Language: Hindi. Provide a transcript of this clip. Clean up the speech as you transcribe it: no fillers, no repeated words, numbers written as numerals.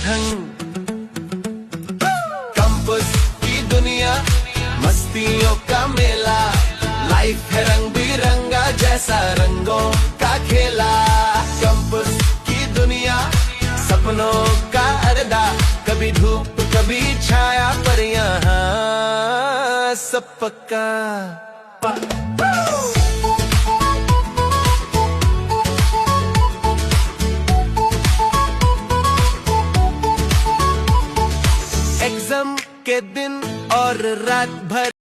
ढंग। कैंपस की दुनिया मस्तियों का मेला, लाइफ है रंग बिरंगा जैसा रंगों का खेला। कैंपस की दुनिया सपनों का अड्डा, कभी धूप कभी छाया, पर यहाँ सब पक्का। एग्जाम के दिन और रात भर